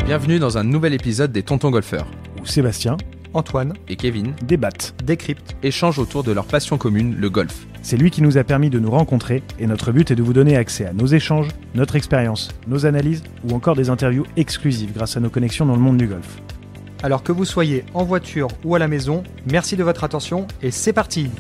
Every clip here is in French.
Bienvenue dans un nouvel épisode des Tontons Golfeurs, où Sébastien, Antoine et Kevin débattent, décrypte, échangent autour de leur passion commune, le golf. C'est lui qui nous a permis de nous rencontrer et notre but est de vous donner accès à nos échanges, notre expérience, nos analyses ou encore des interviews exclusives grâce à nos connexions dans le monde du golf. Alors que vous soyez en voiture ou à la maison, merci de votre attention et c'est parti.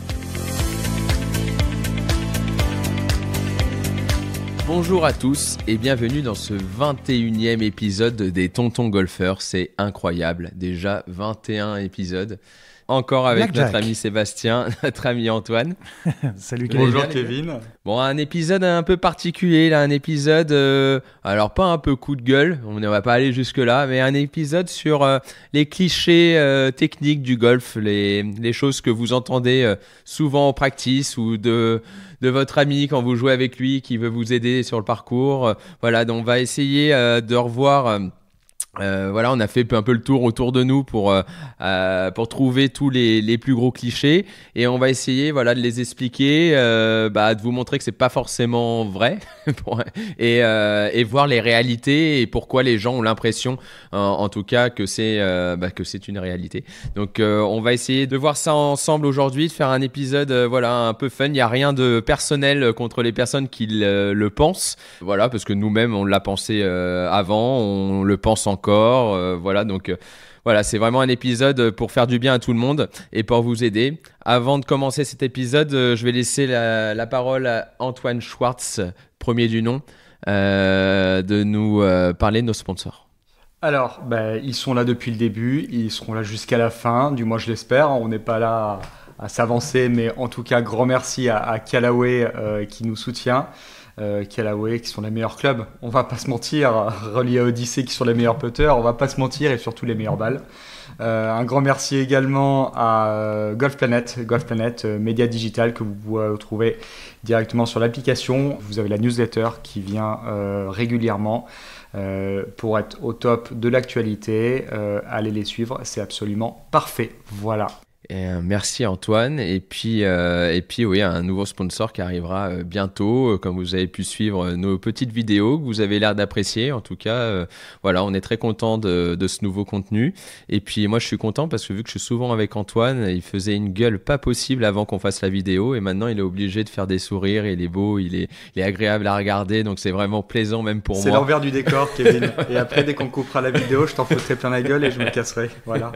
Bonjour à tous et bienvenue dans ce 21e épisode des Tontons Golfeurs. C'est incroyable, déjà 21 épisodes. Encore avec Blackjack. notre ami Sébastien, notre ami Antoine. Salut Kevin. Bonjour Kevin. Bon, un épisode un peu particulier, là, un épisode, alors pas un peu coup de gueule, on ne va pas aller jusque-là, mais un épisode sur les clichés techniques du golf, les choses que vous entendez souvent en practice ou de votre ami quand vous jouez avec lui qui veut vous aider sur le parcours. Voilà, donc on va essayer de revoir... voilà, on a fait un peu le tour autour de nous pour trouver tous les plus gros clichés et on va essayer de les expliquer, de vous montrer que c'est pas forcément vrai et voir les réalités et pourquoi les gens ont l'impression en tout cas que c'est une réalité. Donc on va essayer de voir ça ensemble aujourd'hui, de faire un épisode un peu fun. Il n'y a rien de personnel contre les personnes qui le pensent, voilà, parce que nous-mêmes on l'a pensé avant, on le pense encore. C'est vraiment un épisode pour faire du bien à tout le monde et pour vous aider. Avant de commencer cet épisode, je vais laisser la parole à Antoine Schwartz, premier du nom, de nous parler de nos sponsors. Alors, ils sont là depuis le début, ils seront là jusqu'à la fin, du moins je l'espère. On n'est pas là à s'avancer, mais en tout cas, grand merci à Callaway qui nous soutient. Callaway qui sont les meilleurs clubs, on va pas se mentir, reliés à Odyssey qui sont les meilleurs putters, on va pas se mentir, et surtout les meilleures balles. Un grand merci également à Golf Planet, média digital que vous pouvez retrouver directement sur l'application. Vous avez la newsletter qui vient régulièrement pour être au top de l'actualité. Allez les suivre, c'est absolument parfait. Voilà. Merci Antoine et puis oui, un nouveau sponsor qui arrivera bientôt, comme vous avez pu suivre nos petites vidéos que vous avez l'air d'apprécier en tout cas. On est très content de ce nouveau contenu et puis moi je suis content parce que vu que je suis souvent avec Antoine, il faisait une gueule pas possible avant qu'on fasse la vidéo et maintenant il est obligé de faire des sourires, il est beau, il est agréable à regarder, donc c'est vraiment plaisant même pour moi. C'est l'envers du décor Kevin, et après dès qu'on coupera la vidéo je t'en foutrai plein la gueule et je me casserai, voilà.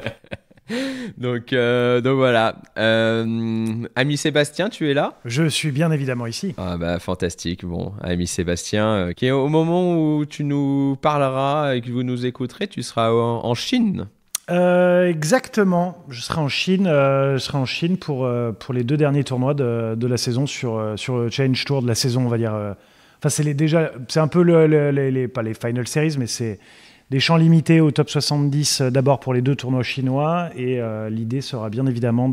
Donc voilà. Ami Sébastien, tu es là ? Je suis bien évidemment ici. Ah fantastique. Bon, ami Sébastien, qui au moment où tu nous parleras et que vous nous écouterez, tu seras en Chine. Exactement. Je serai en Chine pour les 2 derniers tournois de la saison sur le Challenge Tour de la saison, on va dire. C'est un peu pas les Final Series, mais c'est des champs limités au top 70 d'abord pour les 2 tournois chinois et l'idée sera bien évidemment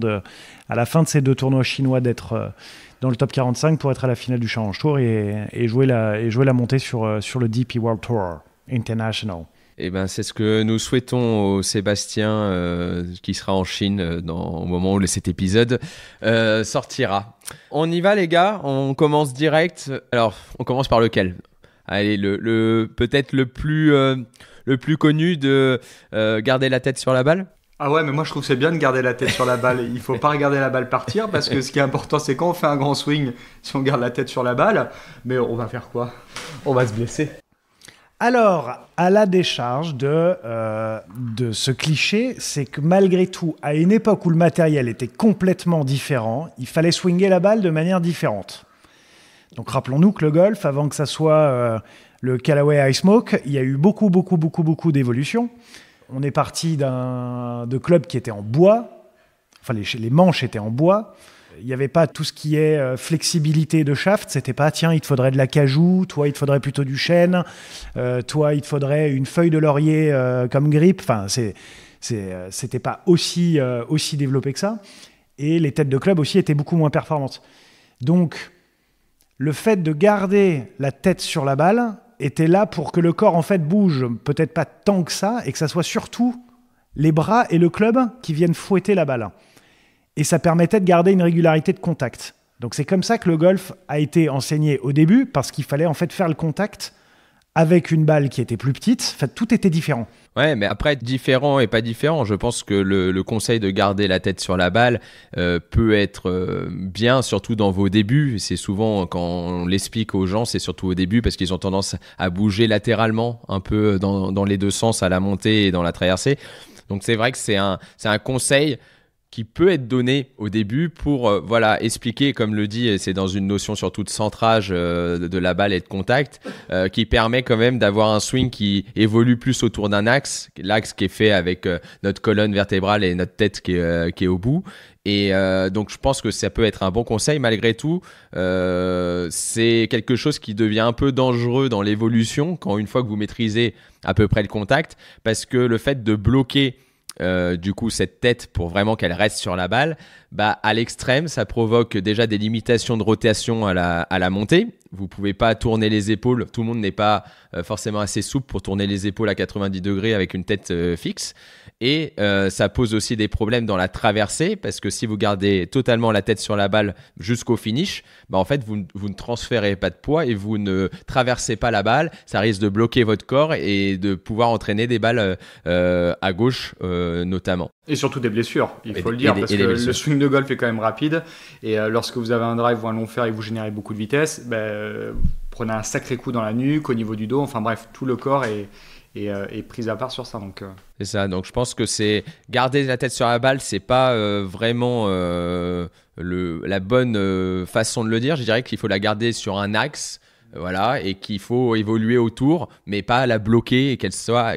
à la fin de ces 2 tournois chinois d'être dans le top 45 pour être à la finale du Challenge Tour et jouer la montée sur le DP World Tour International. C'est ce que nous souhaitons au Sébastien qui sera en Chine au moment où cet épisode sortira. On y va les gars, on commence direct. Alors, on commence par lequel ? Allez, peut-être le plus connu de garder la tête sur la balle. Ah ouais, mais moi je trouve que c'est bien de garder la tête sur la balle. Il faut pas regarder la balle partir parce que ce qui est important c'est quand on fait un grand swing, si on garde la tête sur la balle, mais on va faire quoi ? On va se blesser. Alors, à la décharge de ce cliché, c'est que malgré tout, à une époque où le matériel était complètement différent, il fallait swinger la balle de manière différente. Donc rappelons-nous que le golf, avant que ça soit le Callaway Ice Smoke, il y a eu beaucoup d'évolutions. On est parti de clubs qui étaient en bois, enfin les manches étaient en bois. Il n'y avait pas tout ce qui est flexibilité de shaft, c'était pas tiens il te faudrait de la cajou, toi il te faudrait plutôt du chêne, toi il te faudrait une feuille de laurier comme grip. Enfin c'était pas aussi développé que ça. Et les têtes de club aussi étaient beaucoup moins performantes. Donc le fait de garder la tête sur la balle était là pour que le corps en fait bouge peut-être pas tant que ça et que ça soit surtout les bras et le club qui viennent fouetter la balle. Et ça permettait de garder une régularité de contact. Donc c'est comme ça que le golf a été enseigné au début, parce qu'il fallait en fait faire le contact avec une balle qui était plus petite. Enfin, tout était différent. Ouais, mais après, différent et pas différent, je pense que le conseil de garder la tête sur la balle peut être bien, surtout dans vos débuts. C'est souvent, quand on l'explique aux gens, c'est surtout au début parce qu'ils ont tendance à bouger latéralement un peu dans les deux sens, à la montée et dans la traversée. Donc c'est vrai que c'est un conseil qui peut être donné au début pour expliquer, comme le dit, et c'est dans une notion surtout de centrage de la balle et de contact, qui permet quand même d'avoir un swing qui évolue plus autour d'un axe, l'axe qui est fait avec notre colonne vertébrale et notre tête qui est au bout. Et donc je pense que ça peut être un bon conseil. Malgré tout, c'est quelque chose qui devient un peu dangereux dans l'évolution quand une fois que vous maîtrisez à peu près le contact, parce que le fait de bloquer du coup cette tête pour vraiment qu'elle reste sur la balle, à l'extrême ça provoque déjà des limitations de rotation à la montée. Vous pouvez pas tourner les épaules, tout le monde n'est pas forcément assez souple pour tourner les épaules à 90 degrés avec une tête fixe, et ça pose aussi des problèmes dans la traversée, parce que si vous gardez totalement la tête sur la balle jusqu'au finish, en fait vous ne transférez pas de poids et vous ne traversez pas la balle, ça risque de bloquer votre corps et de pouvoir entraîner des balles à gauche notamment. Et surtout des blessures, il faut le dire, parce que le swing de golf est quand même rapide, et lorsque vous avez un drive ou un long fer et que vous générez beaucoup de vitesse, vous prenez un sacré coup dans la nuque, au niveau du dos, enfin bref, tout le corps est pris à part sur ça. Donc, C'est ça, donc je pense que c'est garder la tête sur la balle, c'est pas vraiment la bonne façon de le dire. Je dirais qu'il faut la garder sur un axe. Voilà, et qu'il faut évoluer autour, mais pas la bloquer et qu'elle soit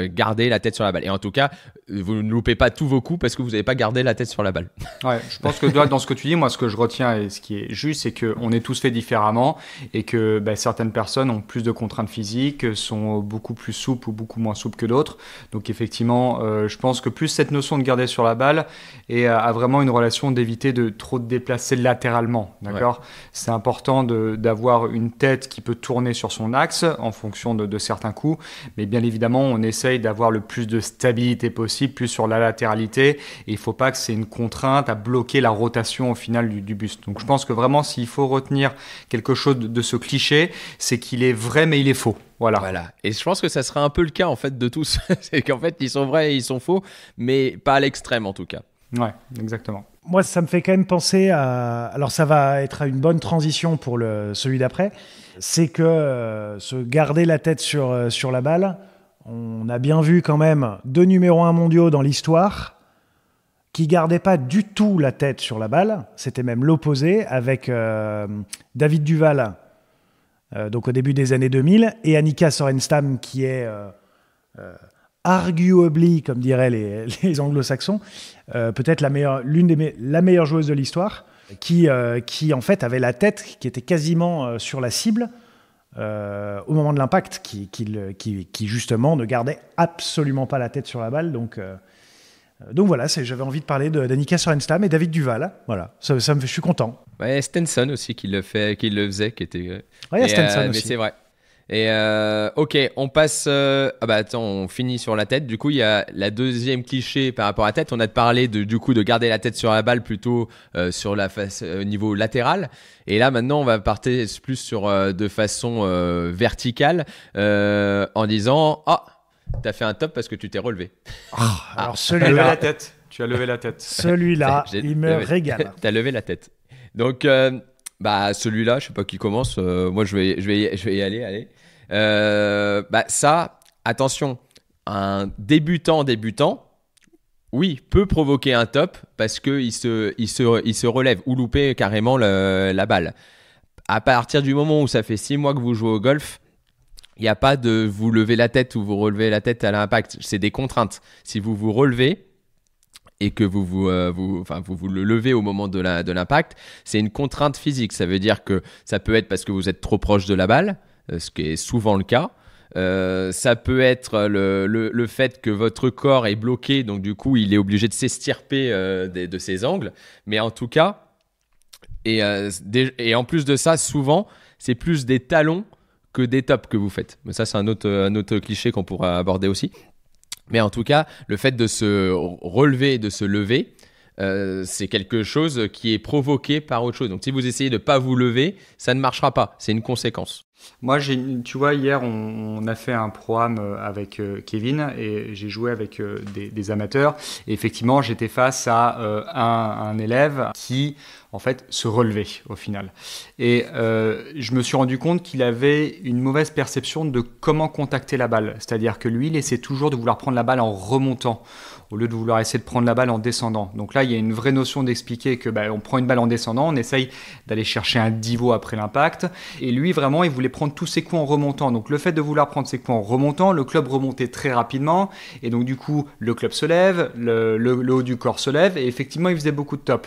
garder la tête sur la balle. Et en tout cas, vous ne loupez pas tous vos coups parce que vous n'avez pas gardé la tête sur la balle. Ouais, je pense que dans ce que tu dis, moi, ce que je retiens et ce qui est juste, c'est qu'on est tous faits différemment et que certaines personnes ont plus de contraintes physiques, sont beaucoup plus souples ou beaucoup moins souples que d'autres. Donc effectivement, je pense que plus cette notion de garder sur la balle et a vraiment une relation d'éviter de trop te déplacer latéralement. D'accord ? Ouais. C'est important d'avoir une tête qui peut tourner sur son axe en fonction de certains coups, mais bien évidemment on essaye d'avoir le plus de stabilité possible, plus sur la latéralité, et il ne faut pas que c'est une contrainte à bloquer la rotation au final du buste. Donc je pense que vraiment s'il faut retenir quelque chose de ce cliché, c'est qu'il est vrai mais il est faux. Voilà. Et je pense que ça sera un peu le cas en fait de tous, c'est qu'en fait ils sont vrais et ils sont faux, mais pas à l'extrême en tout cas. Ouais, exactement. Moi, ça me fait quand même penser à... Alors, ça va être une bonne transition pour celui d'après. C'est que se garder la tête sur la balle, on a bien vu quand même 2 numéros 1 mondiaux dans l'histoire qui gardaient pas du tout la tête sur la balle. C'était même l'opposé avec David Duval, donc au début des années 2000, et Annika Sorenstam qui est... arguably, comme diraient les anglo-saxons, peut-être la meilleure joueuse de l'histoire, qui en fait avait la tête qui était quasiment sur la cible au moment de l'impact, qui justement ne gardait absolument pas la tête sur la balle. Donc voilà, j'avais envie de parler d'Annika Sorenstam et David Duval. Voilà, je suis content. Ouais, Stenson aussi qui le faisait, qui était. Ouais, Stenson aussi. Mais c'est vrai. Et ok, on passe. On finit sur la tête. Du coup, il y a la deuxième cliché par rapport à la tête. On a parlé de garder la tête sur la balle plutôt sur la face au niveau latéral. Et là, maintenant, on va partir plus sur de façon verticale en disant t'as fait un top parce que tu t'es relevé. Alors celui-là, tu as levé la tête. Celui-là, il me régale. T'as levé la tête. Donc celui-là, je sais pas qui commence. Moi, je vais y aller. Allez. Ça, attention, un débutant, oui, peut provoquer un top parce que il se relève ou louper carrément la balle. À partir du moment où ça fait 6 mois que vous jouez au golf, il n'y a pas de vous lever la tête ou vous relevez la tête à l'impact. C'est des contraintes. Si vous vous relevez et que vous le levez au moment de l'impact, c'est une contrainte physique. Ça veut dire que ça peut être parce que vous êtes trop proche de la balle, ce qui est souvent le cas. Ça peut être le fait que votre corps est bloqué, donc du coup, il est obligé de s'estirper de ses angles. Mais en tout cas, et en plus de ça, souvent, c'est plus des talons que des tops que vous faites. Mais ça, c'est un autre cliché qu'on pourra aborder aussi. Mais en tout cas, le fait de se relever et de se lever, c'est quelque chose qui est provoqué par autre chose. Donc, si vous essayez de ne pas vous lever, ça ne marchera pas. C'est une conséquence. Moi, tu vois, hier, on a fait un programme avec Kevin et j'ai joué avec des amateurs. Et effectivement, j'étais face à un élève qui, en fait, se relevait au final. Et je me suis rendu compte qu'il avait une mauvaise perception de comment contacter la balle. C'est-à-dire que lui, il essaie toujours de vouloir prendre la balle en remontant, au lieu de vouloir essayer de prendre la balle en descendant. Donc là, il y a une vraie notion d'expliquer que on prend une balle en descendant, on essaye d'aller chercher un divot après l'impact. Et lui, vraiment, il voulait prendre tous ses coups en remontant. Donc le fait de vouloir prendre ses coups en remontant, le club remontait très rapidement. Et donc du coup, le club se lève, le haut du corps se lève. Et effectivement, il faisait beaucoup de top.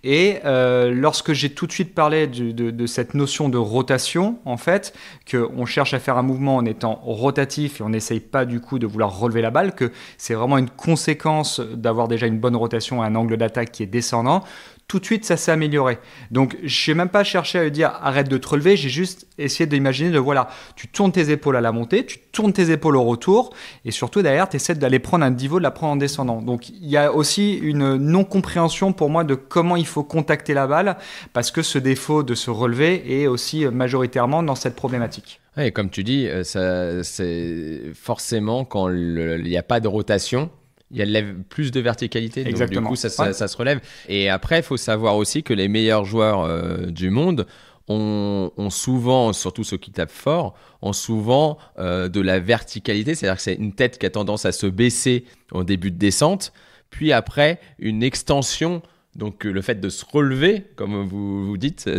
Et lorsque j'ai tout de suite parlé de cette notion de rotation, en fait, qu'on cherche à faire un mouvement en étant rotatif et on n'essaye pas du coup de vouloir relever la balle, que c'est vraiment une conséquence d'avoir déjà une bonne rotation à un angle d'attaque qui est descendant, tout de suite ça s'est amélioré. Donc je n'ai même pas cherché à lui dire arrête de te relever, j'ai juste essayé d'imaginer voilà, tu tournes tes épaules à la montée, tu tournes tes épaules au retour et surtout derrière tu essaies d'aller prendre un divot, de la prendre en descendant. Donc il y a aussi une non-compréhension pour moi de comment il faut contacter la balle parce que ce défaut de se relever est aussi majoritairement dans cette problématique. Et comme tu dis, c'est forcément quand il n'y a pas de rotation, il y a plus de verticalité, donc exactement. Du coup ça se relève. Et après, il faut savoir aussi que les meilleurs joueurs du monde ont souvent, surtout ceux qui tapent fort, ont souvent de la verticalité, c'est-à-dire que c'est une tête qui a tendance à se baisser au début de descente, puis après une extension. Donc le fait de se relever, comme vous dites,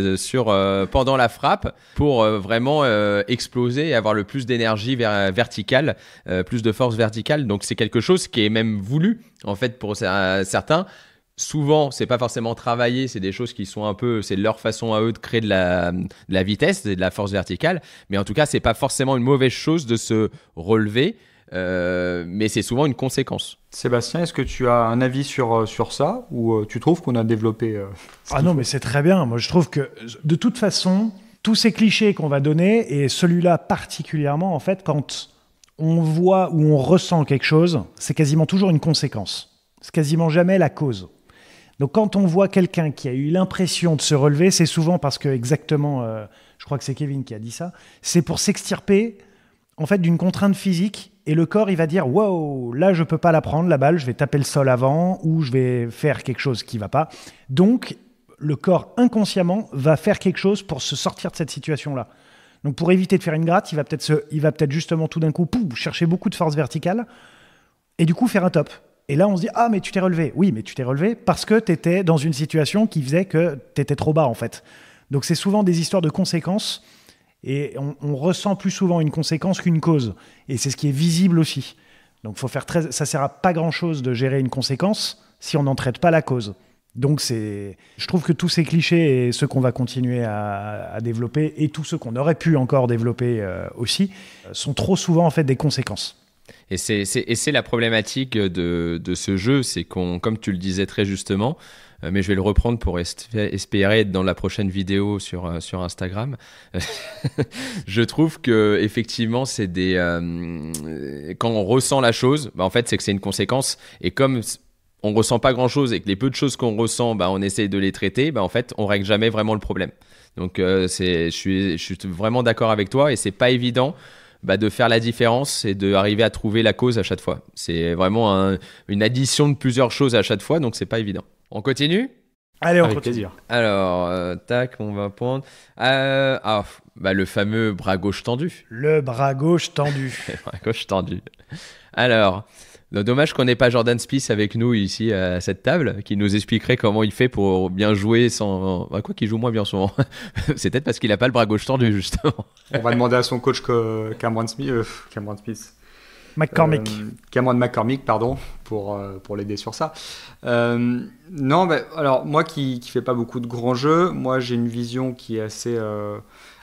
pendant la frappe pour vraiment exploser et avoir le plus d'énergie verticale, plus de force verticale. Donc c'est quelque chose qui est même voulu en fait pour certains. Souvent, c'est pas forcément travaillé, c'est des choses qui sont un peu, c'est leur façon à eux de créer de la vitesse, de la force verticale. Mais en tout cas, c'est pas forcément une mauvaise chose de se relever. Mais c'est souvent une conséquence. Sébastien, est-ce que tu as un avis sur ça ou tu trouves qu'on a développé Ah non, mais c'est très bien. Moi, je trouve que de toute façon, tous ces clichés qu'on va donner, et celui-là particulièrement, en fait, quand on voit ou on ressent quelque chose, c'est quasiment toujours une conséquence. C'est quasiment jamais la cause. Donc quand on voit quelqu'un qui a eu l'impression de se relever, c'est souvent parce que exactement, je crois que c'est Kevin qui a dit ça, c'est pour s'extirper en fait d'une contrainte physique et le corps il va dire wow, là je peux pas la prendre la balle, je vais taper le sol avant ou je vais faire quelque chose qui va pas. Donc le corps inconsciemment va faire quelque chose pour se sortir de cette situation là. Donc pour éviter de faire une gratte, il va peut-être justement tout d'un coup chercher beaucoup de force verticale et du coup faire un top. Et là on se dit ah mais tu t'es relevé. Oui mais tu t'es relevé parce que tu étais dans une situation qui faisait que tu étais trop bas en fait. Donc c'est souvent des histoires de conséquences. Et on ressent plus souvent une conséquence qu'une cause. Et c'est ce qui est visible aussi. Donc ça ne sert à pas grand-chose de gérer une conséquence si on n'en traite pas la cause. Donc je trouve que tous ces clichés et ceux qu'on va continuer à développer et tous ceux qu'on aurait pu encore développer aussi sont trop souvent en fait des conséquences. Et c'est la problématique de ce jeu, c'est comme tu le disais très justement, mais je vais le reprendre pour espérer être dans la prochaine vidéo sur Instagram. Je trouve que effectivement, c'est quand on ressent la chose, en fait, c'est que c'est une conséquence. Et comme on ressent pas grand-chose et que les peu de choses qu'on ressent, on essaye de les traiter, en fait, on règle jamais vraiment le problème. Donc, je suis vraiment d'accord avec toi et c'est pas évident. De faire la différence et d'arriver à trouver la cause à chaque fois. C'est vraiment une addition de plusieurs choses à chaque fois, donc c'est pas évident. On continue ? Allez, on Avec continue. plaisir. Alors, tac, on va prendre... le fameux bras gauche tendu. Le bras gauche tendu. Le bras gauche tendu. Alors... dommage qu'on n'ait pas Jordan Spieth avec nous ici à cette table, qui nous expliquerait comment il fait pour bien jouer sans... quoi qu'il joue moins bien souvent. C'est peut-être parce qu'il n'a pas le bras gauche tendu, justement. On va demander à son coach Cameron McCormick, pardon, pour l'aider sur ça. Alors moi qui fais pas beaucoup de grands jeux, moi j'ai une vision qui est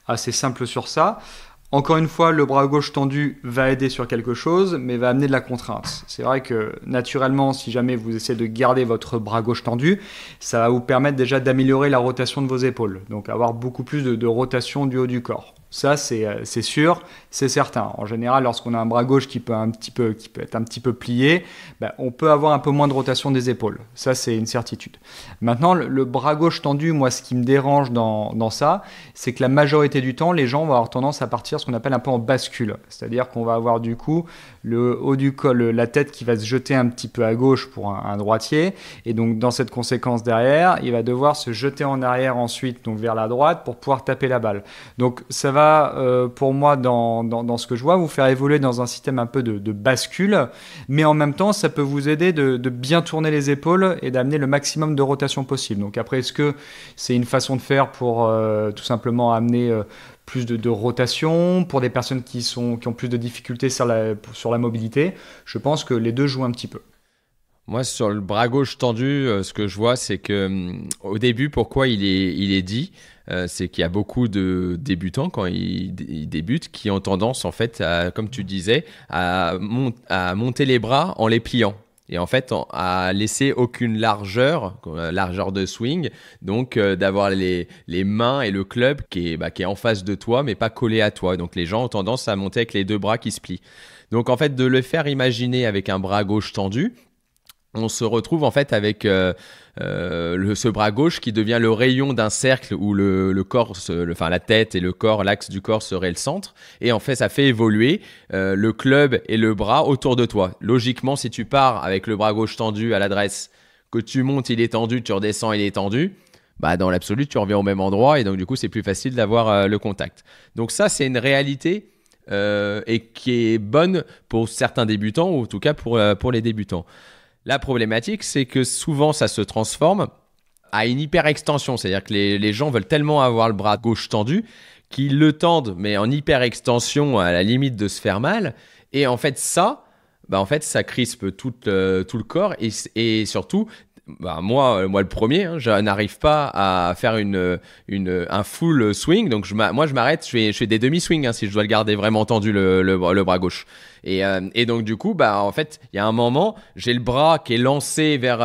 assez simple sur ça. Encore une fois, le bras gauche tendu va aider sur quelque chose, mais va amener de la contrainte. C'est vrai que naturellement, si jamais vous essayez de garder votre bras gauche tendu, ça va vous permettre déjà d'améliorer la rotation de vos épaules. Donc avoir beaucoup plus de rotation du haut du corps. Ça, c'est sûr, c'est certain. En général, lorsqu'on a un bras gauche qui peut être un petit peu plié, on peut avoir un peu moins de rotation des épaules. Ça, c'est une certitude. Maintenant, le bras gauche tendu, moi, ce qui me dérange dans ça, c'est que la majorité du temps, les gens vont avoir tendance à partir ce qu'on appelle un peu en bascule. C'est-à-dire qu'on va avoir du coup le haut du col, la tête qui va se jeter un petit peu à gauche pour un droitier. Et donc, dans cette conséquence derrière, il va devoir se jeter en arrière ensuite, donc vers la droite, pour pouvoir taper la balle. Donc, ça va, pour moi, dans ce que je vois, vous faire évoluer dans un système un peu de bascule, mais en même temps, ça peut vous aider de bien tourner les épaules et d'amener le maximum de rotation possible. Donc après, est-ce que c'est une façon de faire pour tout simplement amener plus de rotation pour des personnes qui ont plus de difficultés sur la mobilité? Je pense que les deux jouent un petit peu. Moi, sur le bras gauche tendu, ce que je vois, c'est que au début, pourquoi il est dit, c'est qu'il y a beaucoup de débutants quand ils débutent qui ont tendance, en fait, comme tu disais, à monter les bras en les pliant. Et en fait, à laisser aucune largeur de swing, donc d'avoir les mains et le club qui est en face de toi, mais pas collé à toi. Donc les gens ont tendance à monter avec les deux bras qui se plient. Donc en fait, de le faire imaginer avec un bras gauche tendu, on se retrouve en fait avec ce bras gauche qui devient le rayon d'un cercle où le corps, la tête et le corps, l'axe du corps serait le centre. Et en fait, ça fait évoluer le club et le bras autour de toi. Logiquement, si tu pars avec le bras gauche tendu à l'adresse, que tu montes, il est tendu, tu redescends, il est tendu, dans l'absolu, tu reviens au même endroit et donc du coup, c'est plus facile d'avoir le contact. Donc ça, c'est une réalité et qui est bonne pour certains débutants ou en tout cas pour les débutants. La problématique, c'est que souvent, ça se transforme à une hyperextension. C'est-à-dire que les gens veulent tellement avoir le bras gauche tendu qu'ils le tendent, mais en hyperextension à la limite de se faire mal. Et en fait, ça crispe tout le corps et surtout, moi le premier, je n'arrive pas à faire un full swing. Donc moi je m'arrête, je fais des demi-swings si je dois le garder vraiment tendu le bras gauche. Et donc du coup, en fait, il y a un moment, j'ai le bras qui est lancé vers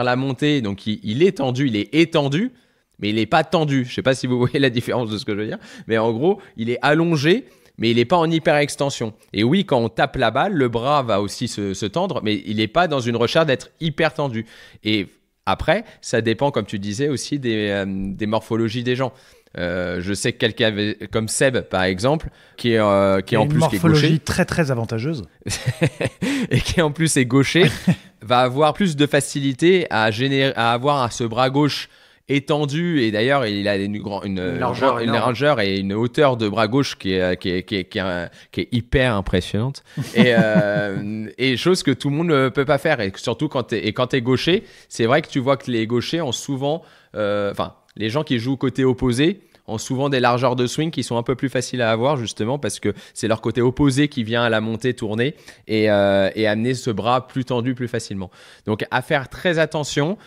la montée, donc il est tendu, il est étendu, mais il n'est pas tendu. Je sais pas si vous voyez la différence de ce que je veux dire, mais en gros, il est allongé, mais il n'est pas en hyper-extension. Et oui, quand on tape la balle, le bras va aussi se tendre, mais il n'est pas dans une recherche d'être hyper tendu. Et après, ça dépend, comme tu disais, aussi des morphologies des gens. Je sais que quelqu'un comme Seb, par exemple, qui est en plus qui est gaucher. Une morphologie très très avantageuse. Et qui en plus est gaucher, va avoir plus de facilité à avoir ce bras gauche étendu, et d'ailleurs il a une largeur et une hauteur de bras gauche qui est hyper impressionnante et chose que tout le monde ne peut pas faire, et surtout quand t'es gaucher. C'est vrai que tu vois que les gauchers ont souvent les gens qui jouent côté opposé ont souvent des largeurs de swing qui sont un peu plus faciles à avoir, justement parce que c'est leur côté opposé qui vient à la montée tourner et amener ce bras plus tendu plus facilement. Donc à faire très attention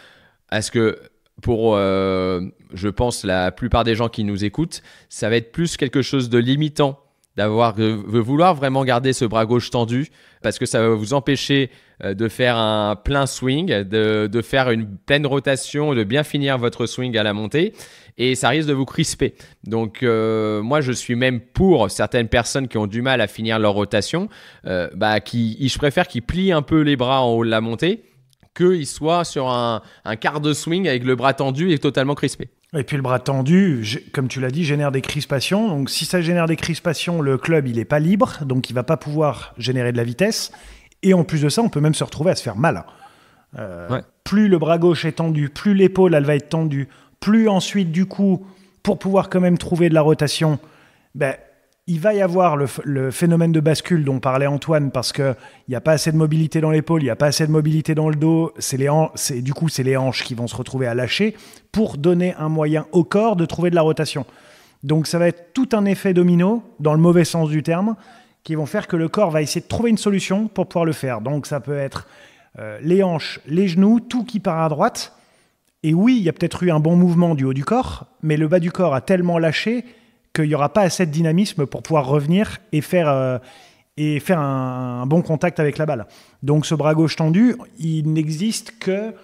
à ce que pour, je pense, la plupart des gens qui nous écoutent, ça va être plus quelque chose de limitant de vouloir vraiment garder ce bras gauche tendu, parce que ça va vous empêcher de faire un plein swing, de faire une pleine rotation, de bien finir votre swing à la montée, et ça risque de vous crisper. Donc moi, je suis même pour certaines personnes qui ont du mal à finir leur rotation, je préfère qu'ils plient un peu les bras en haut de la montée, qu'il soit sur un quart de swing avec le bras tendu et totalement crispé. Et puis le bras tendu, comme tu l'as dit, génère des crispations. Donc si ça génère des crispations, le club, il n'est pas libre, donc il ne va pas pouvoir générer de la vitesse. Et en plus de ça, on peut même se retrouver à se faire mal. Ouais. Plus le bras gauche est tendu, plus l'épaule, elle va être tendue, plus ensuite, du coup, pour pouvoir quand même trouver de la rotation, il va y avoir le phénomène de bascule dont parlait Antoine, parce qu'il n'y a pas assez de mobilité dans l'épaule, il n'y a pas assez de mobilité dans le dos. C'est les hanches qui vont se retrouver à lâcher pour donner un moyen au corps de trouver de la rotation. Donc ça va être tout un effet domino, dans le mauvais sens du terme, qui vont faire que le corps va essayer de trouver une solution pour pouvoir le faire. Donc ça peut être les hanches, les genoux, tout qui part à droite. Et oui, il y a peut-être eu un bon mouvement du haut du corps, mais le bas du corps a tellement lâché qu'il n'y aura pas assez de dynamisme pour pouvoir revenir et faire un bon contact avec la balle. Donc ce bras gauche tendu, il n'existe que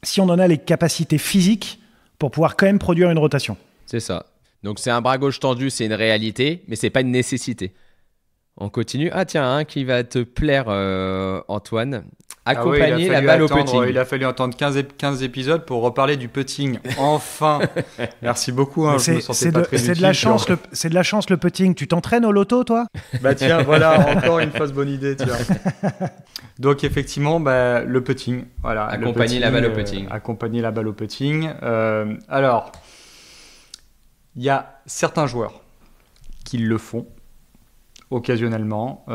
si on en a les capacités physiques pour pouvoir quand même produire une rotation. C'est ça. Donc c'est un bras gauche tendu, c'est une réalité, mais c'est pas une nécessité. On continue. Ah tiens, un qui va te plaire, Antoine. Accompagner la balle au putting. Il a fallu attendre 15 épisodes pour reparler du putting. Enfin. Merci beaucoup. Je me sentais pas très utile. C'est de la chance le putting. Tu t'entraînes au loto, toi ? Bah tiens, voilà, encore une fausse bonne idée. Tiens. Donc effectivement, le putting. Voilà, accompagner la balle au putting. Accompagner la balle au putting. Alors, il y a certains joueurs qui le font occasionnellement,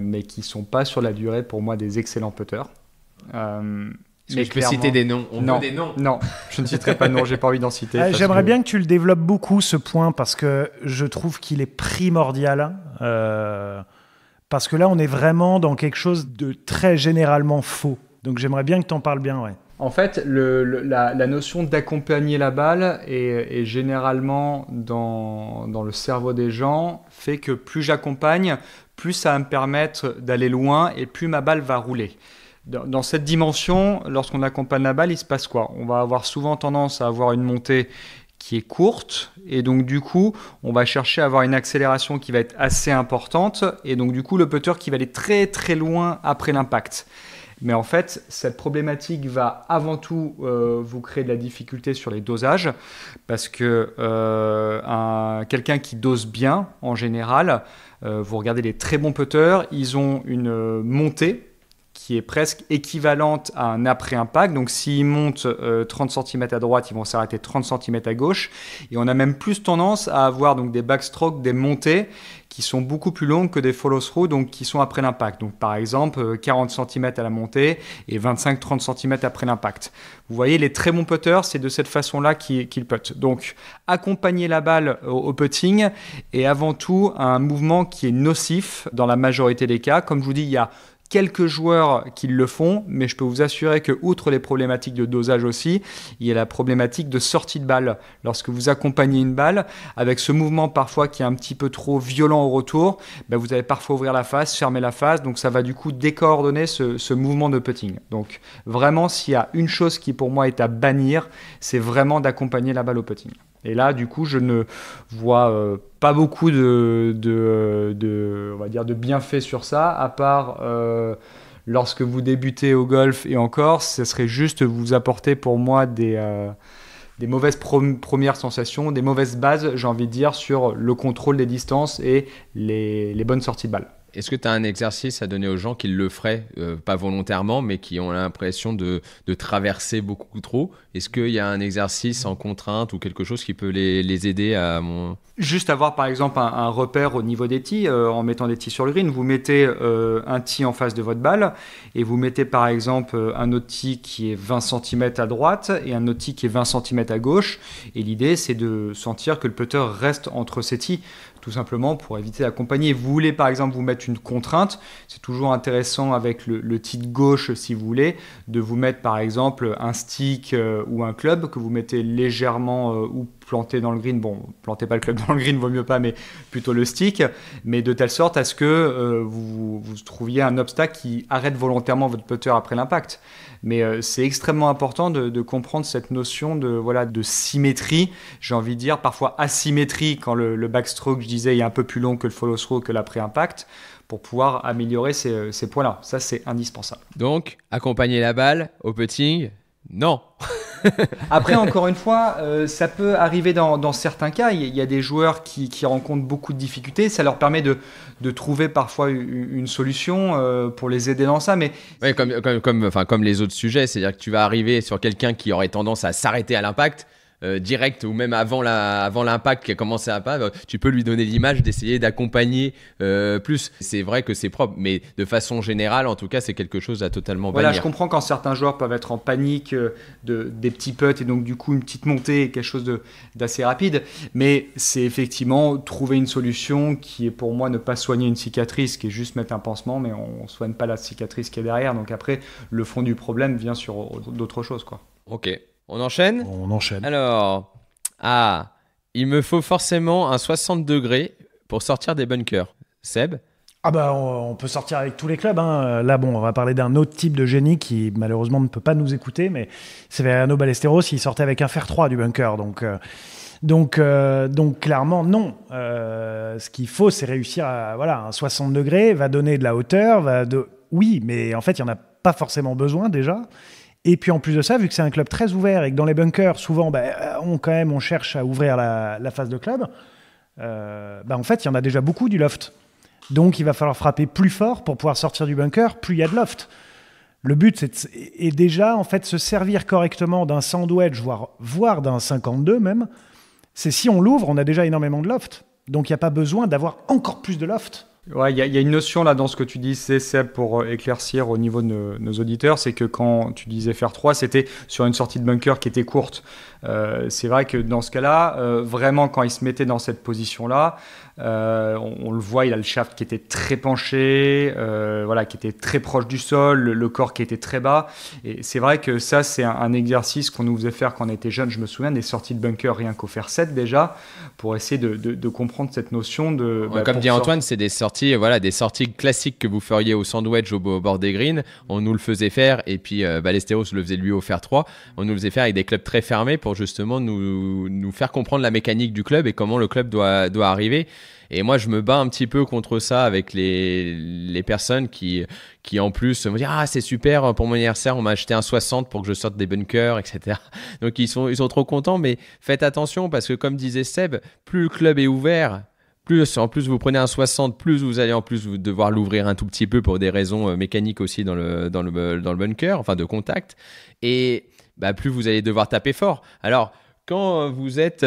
mais qui ne sont pas sur la durée pour moi des excellents putters. Mais je peux citer des noms. Non, je ne citerai pas de noms, j'ai pas envie d'en citer. J'aimerais bien que tu le développes beaucoup, ce point, parce que je trouve qu'il est primordial. Parce que là, on est vraiment dans quelque chose de très généralement faux. Donc j'aimerais bien que tu en parles bien, ouais. En fait, la notion d'accompagner la balle est généralement dans le cerveau des gens, fait que plus j'accompagne, plus ça va me permettre d'aller loin et plus ma balle va rouler. Dans cette dimension, lorsqu'on accompagne la balle, il se passe quoi ? On va avoir souvent tendance à avoir une montée qui est courte et donc du coup, on va chercher à avoir une accélération qui va être assez importante et donc du coup, le putter qui va aller très très loin après l'impact. Mais en fait, cette problématique va avant tout vous créer de la difficulté sur les dosages parce que quelqu'un qui dose bien, en général, vous regardez les très bons putters, ils ont une montée qui est presque équivalente à un après-impact. Donc, s'ils montent 30 cm à droite, ils vont s'arrêter 30 cm à gauche. Et on a même plus tendance à avoir donc, des backstrokes, des montées qui sont beaucoup plus longues que des follow-through, donc qui sont après l'impact. Donc, par exemple, 40 cm à la montée et 25-30 cm après l'impact. Vous voyez, les très bons putters, c'est de cette façon-là qu'ils puttent. Donc, accompagner la balle au putting est avant tout un mouvement qui est nocif dans la majorité des cas. Comme je vous dis, il y a quelques joueurs qui le font, mais je peux vous assurer que, outre les problématiques de dosage aussi, il y a la problématique de sortie de balle. Lorsque vous accompagnez une balle, avec ce mouvement parfois qui est un petit peu trop violent au retour, vous allez parfois ouvrir la face, fermer la face, donc ça va du coup décoordonner ce mouvement de putting. Donc vraiment, s'il y a une chose qui pour moi est à bannir, c'est vraiment d'accompagner la balle au putting. Et là, du coup, je ne vois pas beaucoup on va dire de bienfaits sur ça, à part lorsque vous débutez au golf et encore, ce serait juste vous apporter pour moi des mauvaises premières sensations, des mauvaises bases, j'ai envie de dire, sur le contrôle des distances et les bonnes sorties de balle. Est-ce que tu as un exercice à donner aux gens qui le feraient, pas volontairement, mais qui ont l'impression de traverser beaucoup trop ? Est-ce qu'il y a un exercice en contrainte ou quelque chose qui peut les aider à... Juste avoir par exemple un repère au niveau des tees, en mettant des tees sur le green, vous mettez un tee en face de votre balle et vous mettez par exemple un autre tee qui est 20 cm à droite et un autre tee qui est 20 cm à gauche. Et l'idée, c'est de sentir que le putter reste entre ces tees, tout simplement pour éviter d'accompagner. Vous voulez par exemple vous mettre une contrainte, c'est toujours intéressant avec le tee de gauche si vous voulez, de vous mettre par exemple un stick ou un club que vous mettez légèrement ou planté dans le green. Bon, plantez pas le club dans le green, vaut mieux pas, mais plutôt le stick, mais de telle sorte à ce que vous trouviez un obstacle qui arrête volontairement votre putter après l'impact. Mais c'est extrêmement important de comprendre cette notion de symétrie, j'ai envie de dire, parfois asymétrie quand le backstroke, je disais, est un peu plus long que le follow-through, que l'après-impact, pour pouvoir améliorer ces points-là. Ça, c'est indispensable. Donc, accompagner la balle au putting, non. Après, encore une fois, ça peut arriver dans certains cas. Il y a des joueurs qui rencontrent beaucoup de difficultés. Ça leur permet de trouver parfois une solution pour les aider dans ça. Mais ouais, comme les autres sujets, c'est-à-dire que tu vas arriver sur quelqu'un qui aurait tendance à s'arrêter à l'impact. Direct ou même avant l'impact qui a commencé à pas, tu peux lui donner l'image d'essayer d'accompagner plus. C'est vrai que c'est propre, mais de façon générale, en tout cas, c'est quelque chose à totalement bannir. Voilà, je comprends quand certains joueurs peuvent être en panique des petits putts et donc du coup une petite montée, quelque chose d'assez rapide, mais c'est effectivement trouver une solution qui est pour moi ne pas soigner une cicatrice, qui est juste mettre un pansement, mais on soigne pas la cicatrice qui est derrière. Donc après, le fond du problème vient sur d'autres choses, quoi. Ok. On enchaîne ? On enchaîne. Alors, il me faut forcément un 60 degrés pour sortir des bunkers. Seb ? On peut sortir avec tous les clubs. Hein. Là, on va parler d'un autre type de génie qui, malheureusement, ne peut pas nous écouter, mais Severiano Ballesteros, il sortait avec un fer 3 du bunker. Donc clairement, non. Ce qu'il faut, c'est réussir à... Voilà, un 60 degrés va donner de la hauteur, oui, mais en fait, il n'y en a pas forcément besoin déjà. Et puis en plus de ça, vu que c'est un club très ouvert et que dans les bunkers, souvent, on cherche à ouvrir la face de club, en fait, il y en a déjà beaucoup du loft. Donc il va falloir frapper plus fort pour pouvoir sortir du bunker, plus il y a de loft. Le but, est déjà en fait se servir correctement d'un sandwich, voire d'un 52 même. C'est si on l'ouvre, on a déjà énormément de loft. Donc il n'y a pas besoin d'avoir encore plus de loft. Ouais, il y a une notion là dans ce que tu dis, Seb, pour éclaircir au niveau de nos auditeurs, c'est que quand tu disais faire 3, c'était sur une sortie de bunker qui était courte. C'est vrai que dans ce cas-là, vraiment quand il se mettait dans cette position-là, on le voit, il a le shaft qui était très penché, qui était très proche du sol, le corps qui était très bas. Et c'est vrai que ça, c'est un exercice qu'on nous faisait faire quand on était jeune. Je me souviens des sorties de bunker rien qu'au faire 7 déjà, pour essayer de comprendre cette notion de... comme dit Antoine, c'est des sorties classiques que vous feriez au sandwich au bord des greens. On nous le faisait faire, et puis Ballesteros le faisait lui au fer 3. On nous le faisait faire avec des clubs très fermés pour justement nous faire comprendre la mécanique du club et comment le club doit arriver. Et moi, je me bats un petit peu contre ça avec les personnes qui en plus me disent « Ah, c'est super, pour mon anniversaire, on m'a acheté un 60 pour que je sorte des bunkers, etc. » Donc, ils sont trop contents, mais faites attention parce que comme disait Seb, plus le club est ouvert, plus en plus vous prenez un 60, plus vous allez en plus devoir l'ouvrir un tout petit peu pour des raisons mécaniques aussi dans le bunker, enfin de contact. Et plus vous allez devoir taper fort. Alors, quand vous êtes...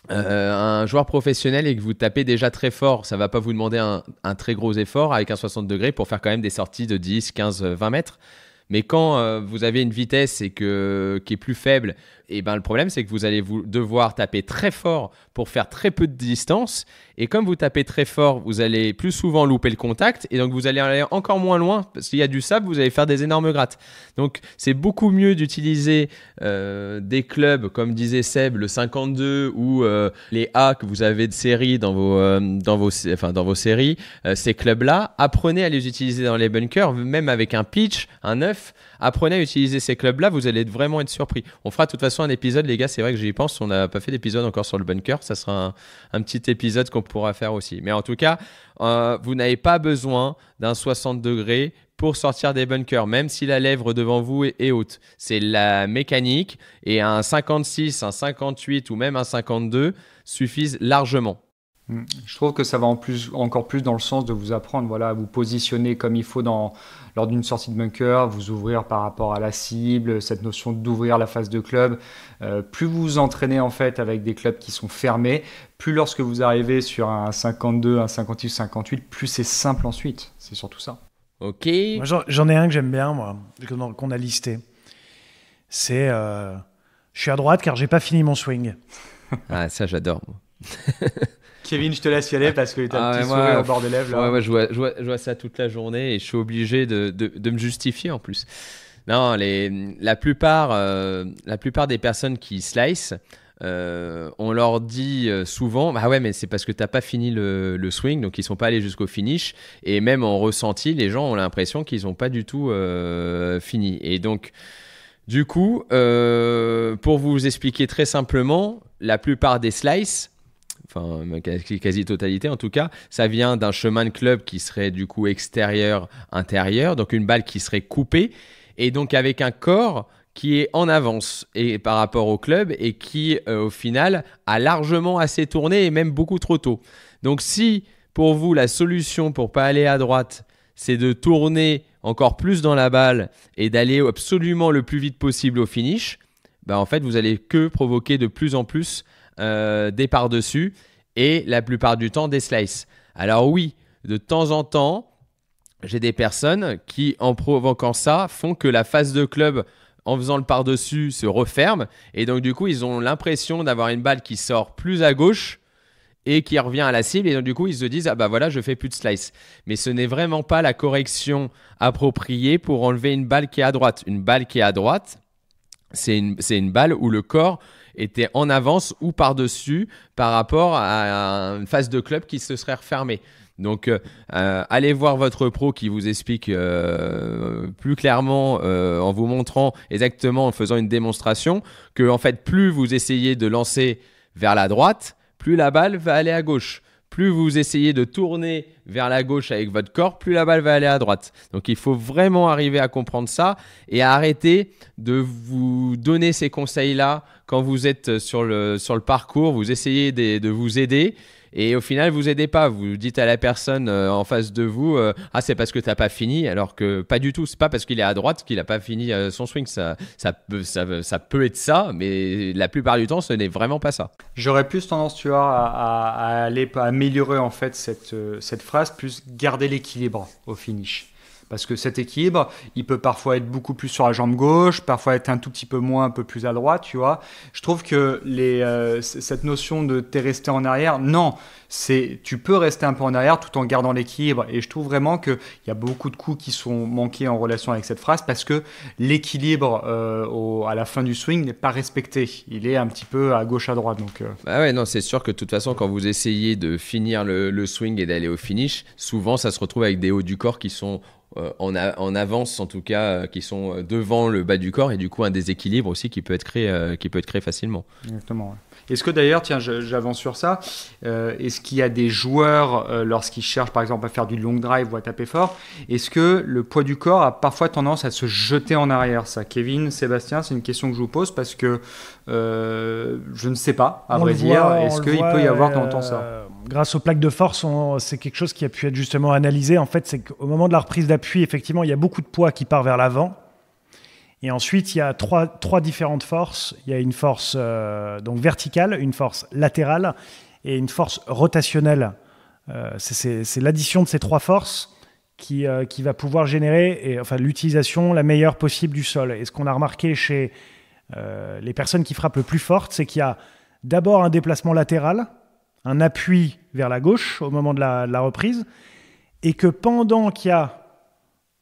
un joueur professionnel et que vous tapez déjà très fort, ça ne va pas vous demander un très gros effort avec un 60 degrés pour faire quand même des sorties de 10, 15, 20 mètres. Mais quand vous avez une vitesse qui est plus faible, le problème c'est que vous allez devoir taper très fort pour faire très peu de distance. Et comme vous tapez très fort, vous allez plus souvent louper le contact et donc vous allez aller encore moins loin parce qu'il y a du sable, vous allez faire des énormes grattes. Donc c'est beaucoup mieux d'utiliser des clubs comme disait Seb, le 52 ou les A que vous avez de série dans vos séries. Ces clubs-là, apprenez à les utiliser dans les bunkers, même avec un pitch, un 9. Apprenez à utiliser ces clubs-là, vous allez vraiment être surpris. On fera de toute façon un épisode, les gars, c'est vrai que j'y pense, on n'a pas fait d'épisode encore sur le bunker, ça sera un petit épisode qu'on pourra faire aussi. Mais en tout cas, vous n'avez pas besoin d'un 60 degrés pour sortir des bunkers, même si la lèvre devant vous est haute. C'est la mécanique et un 56, un 58 ou même un 52 suffisent largement. Je trouve que ça va encore plus dans le sens de vous apprendre à vous positionner comme il faut lors d'une sortie de bunker, vous ouvrir par rapport à la cible, cette notion d'ouvrir la face de club. Plus vous vous entraînez en fait avec des clubs qui sont fermés, plus lorsque vous arrivez sur un 52, un 58, 58, plus c'est simple ensuite. C'est surtout ça. Ok. Moi, j'en ai un que j'aime bien, moi, qu'on a listé. C'est je suis à droite car j'ai pas fini mon swing. Ah, ça j'adore. Moi. Kevin, je te laisse y aller parce que tu as un petit sourire au bord des lèvres. Là. Ouais, je vois ça toute la journée et je suis obligé de me justifier en plus. Non, la plupart des personnes qui slice, on leur dit souvent bah ouais, mais c'est parce que tu n'as pas fini le swing, donc ils ne sont pas allés jusqu'au finish. Et même en ressenti, les gens ont l'impression qu'ils n'ont pas du tout fini. Et donc, du coup, pour vous expliquer très simplement, la plupart des slices, enfin quasi-totalité en tout cas, ça vient d'un chemin de club qui serait du coup extérieur-intérieur, donc une balle qui serait coupée, et donc avec un corps qui est en avance et par rapport au club et qui au final a largement assez tourné et même beaucoup trop tôt. Donc si pour vous la solution pour pas aller à droite, c'est de tourner encore plus dans la balle et d'aller absolument le plus vite possible au finish, en fait vous allez que provoquer de plus en plus des par-dessus et la plupart du temps des slices. Alors oui, de temps en temps, j'ai des personnes qui, en provoquant ça, font que la face de club, en faisant le par-dessus, se referme et donc du coup, ils ont l'impression d'avoir une balle qui sort plus à gauche et qui revient à la cible et donc du coup, ils se disent « Ah bah voilà, je fais plus de slice ». Mais ce n'est vraiment pas la correction appropriée pour enlever une balle qui est à droite. Une balle qui est à droite, c'est une balle où le corps était en avance ou par-dessus par rapport à une face de club qui se serait refermée. Donc, allez voir votre pro qui vous explique plus clairement en vous montrant exactement, en faisant une démonstration, que en fait, plus vous essayez de lancer vers la droite, plus la balle va aller à gauche. Plus vous essayez de tourner vers la gauche avec votre corps, plus la balle va aller à droite. Donc, il faut vraiment arriver à comprendre ça et à arrêter de vous donner ces conseils-là quand vous êtes sur le parcours. Vous essayez de vous aider et au final, vous aidez pas. Vous dites à la personne en face de vous « Ah, c'est parce que tu n'as pas fini », alors que pas du tout. C'est pas parce qu'il est à droite qu'il n'a pas fini son swing. Ça peut être ça, mais la plupart du temps, ce n'est vraiment pas ça. J'aurais plus tendance, tu vois, à aller à améliorer en fait cette phrase, plus garder l'équilibre au finish. Parce que cet équilibre, il peut parfois être beaucoup plus sur la jambe gauche, parfois être un tout petit peu moins, un peu plus à droite, tu vois. Je trouve que cette notion de t'es resté en arrière, non, tu peux rester un peu en arrière tout en gardant l'équilibre. Et je trouve vraiment qu'il y a beaucoup de coups qui sont manqués en relation avec cette phrase parce que l'équilibre à la fin du swing n'est pas respecté. Il est un petit peu à gauche, à droite. Donc, Bah ouais, non, c'est sûr que de toute façon, quand vous essayez de finir le swing et d'aller au finish, souvent ça se retrouve avec des hauts du corps qui sont en avance, en tout cas, qui sont devant le bas du corps et du coup un déséquilibre aussi qui peut être créé facilement. Exactement. Ouais. Est-ce que d'ailleurs, tiens, j'avance sur ça, est-ce qu'il y a des joueurs, lorsqu'ils cherchent par exemple à faire du long drive ou à taper fort, est-ce que le poids du corps a parfois tendance à se jeter en arrière? Ça, Kevin, Sébastien, c'est une question que je vous pose parce que je ne sais pas, à vrai dire. Est-ce qu'il peut y avoir dans ça? Grâce aux plaques de force, c'est quelque chose qui a pu être justement analysé. En fait, c'est qu'au moment de la reprise d'appui, effectivement, il y a beaucoup de poids qui part vers l'avant. Et ensuite, il y a trois différentes forces. Il y a une force donc verticale, une force latérale et une force rotationnelle. C'est l'addition de ces trois forces qui va pouvoir générer l'utilisation la meilleure possible du sol. Et ce qu'on a remarqué chez les personnes qui frappent le plus fort, c'est qu'il y a d'abord un déplacement latéral, un appui vers la gauche au moment de la reprise, et que pendant qu'il y a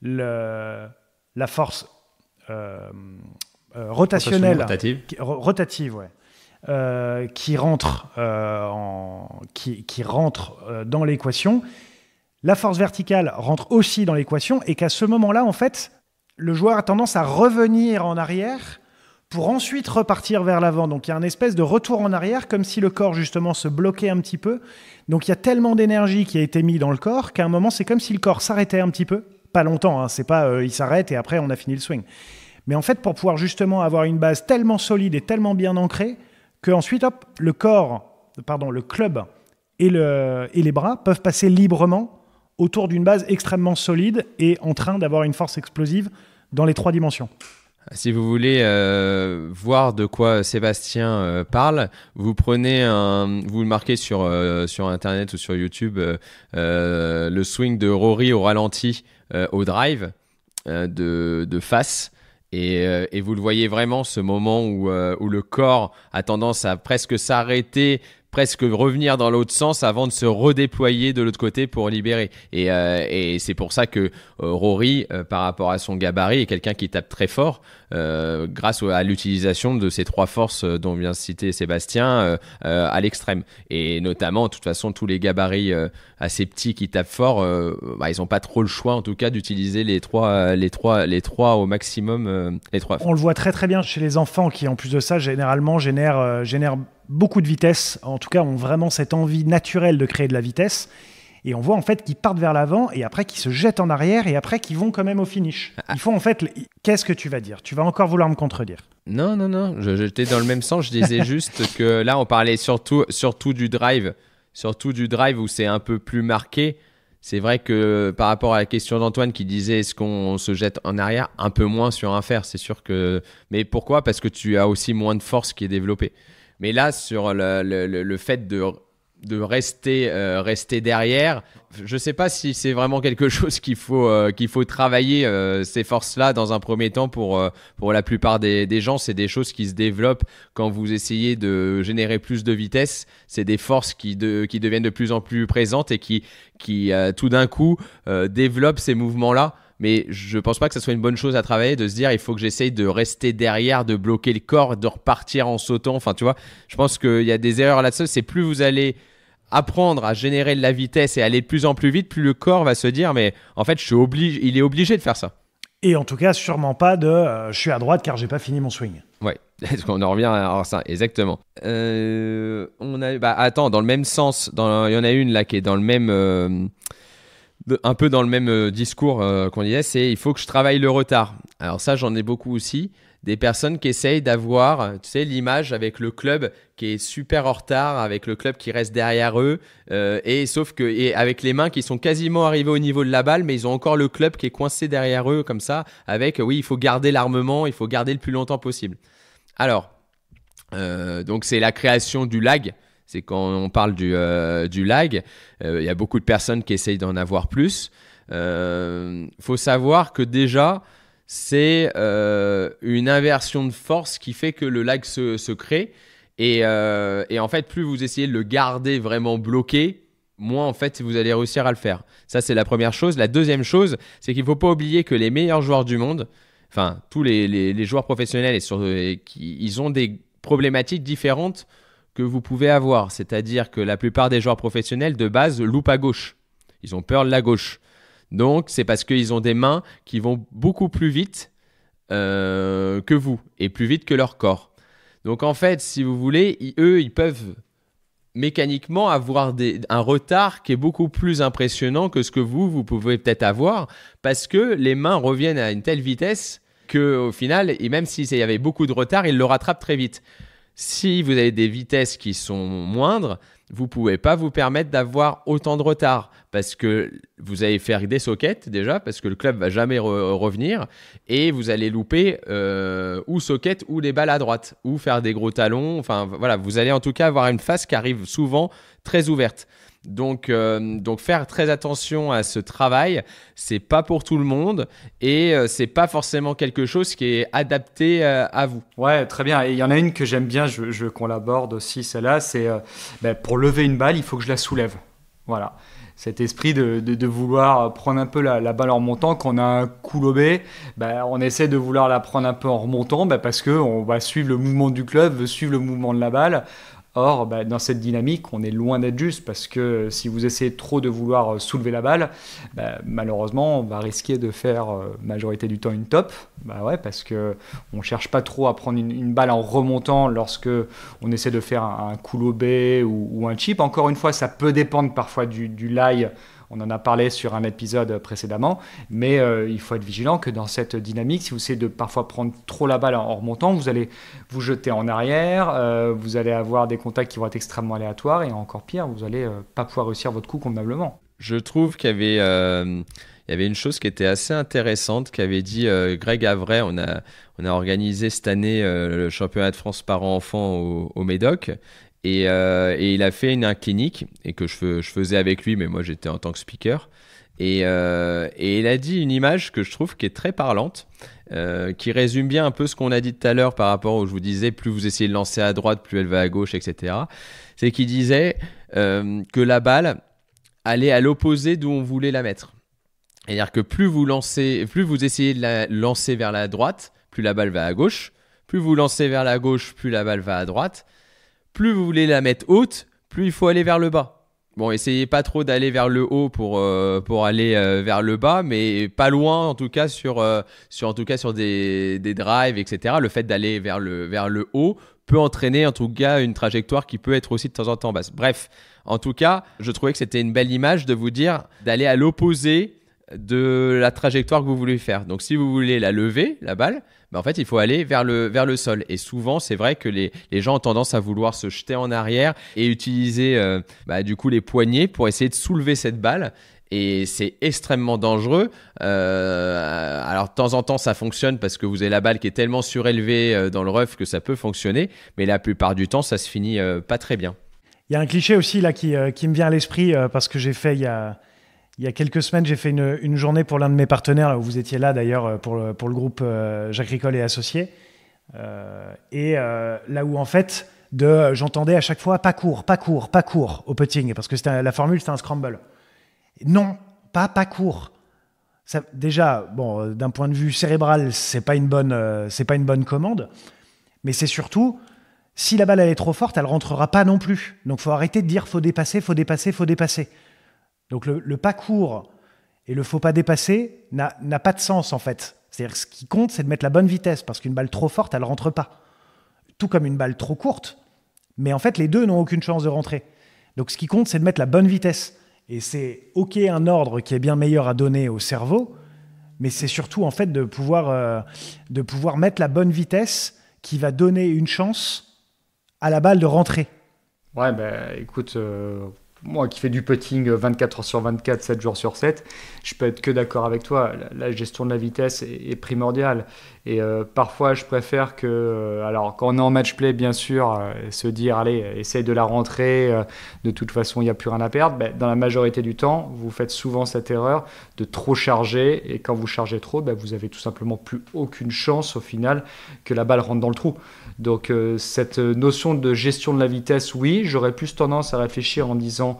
la force rotationnelle, rotative, ouais, qui rentre dans l'équation, la force verticale rentre aussi dans l'équation, et qu'à ce moment-là, en fait, le joueur a tendance à revenir en arrière pour ensuite repartir vers l'avant. Donc il y a une espèce de retour en arrière, comme si le corps justement se bloquait un petit peu. Donc il y a tellement d'énergie qui a été mise dans le corps qu'à un moment, c'est comme si le corps s'arrêtait un petit peu. Pas longtemps, hein, c'est pas il s'arrête et après on a fini le swing. Mais en fait, pour pouvoir justement avoir une base tellement solide et tellement bien ancrée qu'ensuite, hop, le club et les bras peuvent passer librement autour d'une base extrêmement solide et en train d'avoir une force explosive dans les trois dimensions. Si vous voulez voir de quoi Sébastien parle, vous le marquez sur Internet ou sur YouTube, le swing de Rory au ralenti au drive de face. Et vous le voyez vraiment, ce moment où le corps a tendance à presque s'arrêter, presque revenir dans l'autre sens avant de se redéployer de l'autre côté pour libérer. Et c'est pour ça que Rory, par rapport à son gabarit, est quelqu'un qui tape très fort grâce à l'utilisation de ces trois forces dont vient de citer Sébastien à l'extrême. Et notamment, de toute façon, tous les gabarits assez petits qui tapent fort, ils n'ont pas trop le choix, en tout cas, d'utiliser les trois au maximum. Les trois. On le voit très très bien chez les enfants qui, en plus de ça, généralement génèrent beaucoup de vitesse, en tout cas ont vraiment cette envie naturelle de créer de la vitesse, et on voit en fait qu'ils partent vers l'avant et après qu'ils se jettent en arrière et après qu'ils vont quand même au finish. Il faut en fait, qu'est-ce que tu vas dire? Tu vas encore vouloir me contredire? Non, j'étais dans le même sens, je disais juste que là on parlait surtout du drive où c'est un peu plus marqué. C'est vrai que par rapport à la question d'Antoine qui disait est-ce qu'on se jette en arrière, un peu moins sur un fer, c'est sûr que... Mais pourquoi? Parce que tu as aussi moins de force qui est développée. Mais là, sur le fait de rester derrière, je ne sais pas si c'est vraiment quelque chose qu'il faut travailler, ces forces-là, dans un premier temps. Pour la plupart des gens, c'est des choses qui se développent quand vous essayez de générer plus de vitesse. C'est des forces qui deviennent de plus en plus présentes et qui tout d'un coup, développent ces mouvements-là. Mais je pense pas que ça soit une bonne chose à travailler, de se dire il faut que j'essaye de rester derrière, de bloquer le corps, de repartir en sautant. Enfin, tu vois, je pense qu'il y a des erreurs là-dessus. C'est plus vous allez apprendre à générer de la vitesse et aller de plus en plus vite, plus le corps va se dire mais en fait il est obligé de faire ça. Et en tout cas, sûrement pas de je suis à droite car j'ai pas fini mon swing. Ouais, est-ce qu'on en revient à ça? Exactement. Attends, dans le même sens, il y en a une là qui est dans le même, un peu dans le même discours qu'on disait, c'est il faut que je travaille le retard. Alors ça, j'en ai beaucoup aussi. Des personnes qui essayent d'avoir, tu sais, l'image avec le club qui est super en retard, avec le club qui reste derrière eux, et avec les mains qui sont quasiment arrivées au niveau de la balle, mais ils ont encore le club qui est coincé derrière eux comme ça, avec oui, il faut garder l'armement, il faut garder le plus longtemps possible. Alors, donc c'est la création du lag. C'est quand on parle du lag, il y a beaucoup de personnes qui essayent d'en avoir plus. Faut savoir que déjà, c'est une inversion de force qui fait que le lag se crée. Et en fait, plus vous essayez de le garder vraiment bloqué, moins en fait vous allez réussir à le faire. Ça, c'est la première chose. La deuxième chose, c'est qu'il ne faut pas oublier que les meilleurs joueurs du monde, enfin tous les joueurs professionnels, ils ont des problématiques différentes que vous pouvez avoir. C'est-à-dire que la plupart des joueurs professionnels, de base, loupent à gauche. Ils ont peur de la gauche. Donc, c'est parce qu'ils ont des mains qui vont beaucoup plus vite que vous et plus vite que leur corps. Donc, en fait, si vous voulez, ils peuvent mécaniquement avoir un retard qui est beaucoup plus impressionnant que ce que vous pouvez peut-être avoir parce que les mains reviennent à une telle vitesse qu'au final, et même s'il y avait beaucoup de retard, ils le rattrapent très vite. Si vous avez des vitesses qui sont moindres, vous ne pouvez pas vous permettre d'avoir autant de retard parce que vous allez faire des sockets déjà, parce que le club ne va jamais revenir et vous allez louper ou socket ou les balles à droite ou faire des gros talons. Enfin, voilà, vous allez en tout cas avoir une face qui arrive souvent très ouverte. Donc faire très attention à ce travail, c'est pas pour tout le monde et c'est pas forcément quelque chose qui est adapté à vous. Ouais, très bien. Et il y en a une que j'aime bien, je veux qu'on l'aborde aussi, celle-là, c'est pour lever une balle, il faut que je la soulève. Voilà. Cet esprit de vouloir prendre un peu la balle en remontant, quand on a un coup lobé, on essaie de vouloir la prendre un peu en remontant parce qu'on va suivre le mouvement du club, suivre le mouvement de la balle. Or, dans cette dynamique, on est loin d'être juste parce que si vous essayez trop de vouloir soulever la balle, malheureusement, on va risquer de faire majorité du temps une top. Parce qu'on ne cherche pas trop à prendre une balle en remontant lorsque on essaie de faire un coup lobé ou un chip. Encore une fois, ça peut dépendre parfois du lie. On en a parlé sur un épisode précédemment, mais il faut être vigilant que dans cette dynamique, si vous essayez de parfois prendre trop la balle en remontant, vous allez vous jeter en arrière, vous allez avoir des contacts qui vont être extrêmement aléatoires et encore pire, vous n'allez pas pouvoir réussir votre coup convenablement. Je trouve qu'il y avait une chose qui était assez intéressante qu'avait dit Greg Avray. On a organisé cette année le championnat de France parents-enfants au Médoc. Et il a fait une clinique et que je faisais avec lui, mais moi j'étais en tant que speaker. Et il a dit une image que je trouve qui est très parlante, qui résume bien un peu ce qu'on a dit tout à l'heure par rapport où je vous disais plus vous essayez de lancer à droite, plus elle va à gauche, etc. C'est qu'il disait que la balle allait à l'opposé d'où on voulait la mettre. C'est-à-dire que plus vous essayez de la lancer vers la droite, plus la balle va à gauche. Plus vous lancez vers la gauche, plus la balle va à droite. Plus vous voulez la mettre haute, plus il faut aller vers le bas. Bon, essayez pas trop d'aller vers le haut pour aller vers le bas, mais pas loin en tout cas sur des drives, etc. Le fait d'aller vers le haut peut entraîner en tout cas une trajectoire qui peut être aussi de temps en temps basse. Bref, en tout cas, je trouvais que c'était une belle image de vous dire d'aller à l'opposé de la trajectoire que vous voulez faire. Donc si vous voulez la lever, la balle, en fait il faut aller vers le sol. Et souvent c'est vrai que les gens ont tendance à vouloir se jeter en arrière et utiliser du coup les poignets pour essayer de soulever cette balle. Et c'est extrêmement dangereux. Alors de temps en temps ça fonctionne parce que vous avez la balle qui est tellement surélevée dans le rough que ça peut fonctionner, mais la plupart du temps ça se finit pas très bien. Il y a un cliché aussi là qui me vient à l'esprit parce que j'ai fait il y a quelques semaines, j'ai fait une journée pour l'un de mes partenaires, là où vous étiez là d'ailleurs, pour le groupe Jacques Ricol et Associés. Là où en fait, j'entendais à chaque fois pas court au putting, parce que la formule c'était un scramble. Non, pas court. Ça, déjà, bon, d'un point de vue cérébral, c'est pas une bonne commande, mais c'est surtout, si la balle elle est trop forte, elle rentrera pas non plus. Donc faut arrêter de dire faut dépasser. Donc le pas court et le faut pas dépasser n'a pas de sens en fait. C'est-à-dire que ce qui compte, c'est de mettre la bonne vitesse, parce qu'une balle trop forte, elle ne rentre pas. Tout comme une balle trop courte. Mais en fait, les deux n'ont aucune chance de rentrer. Donc ce qui compte, c'est de mettre la bonne vitesse. Et c'est OK un ordre qui est bien meilleur à donner au cerveau, mais c'est surtout en fait de pouvoir mettre la bonne vitesse qui va donner une chance à la balle de rentrer. Ouais, écoute, moi qui fais du putting 24 heures sur 24, 7 jours sur 7, je peux être que d'accord avec toi. La gestion de la vitesse est primordiale. Et parfois, je préfère que, alors quand on est en match play, bien sûr, se dire, allez, essaye de la rentrer, de toute façon, il n'y a plus rien à perdre. Dans la majorité du temps, vous faites souvent cette erreur de trop charger. Et quand vous chargez trop, vous avez tout simplement plus aucune chance au final que la balle rentre dans le trou. Donc cette notion de gestion de la vitesse, oui, j'aurais plus tendance à réfléchir en disant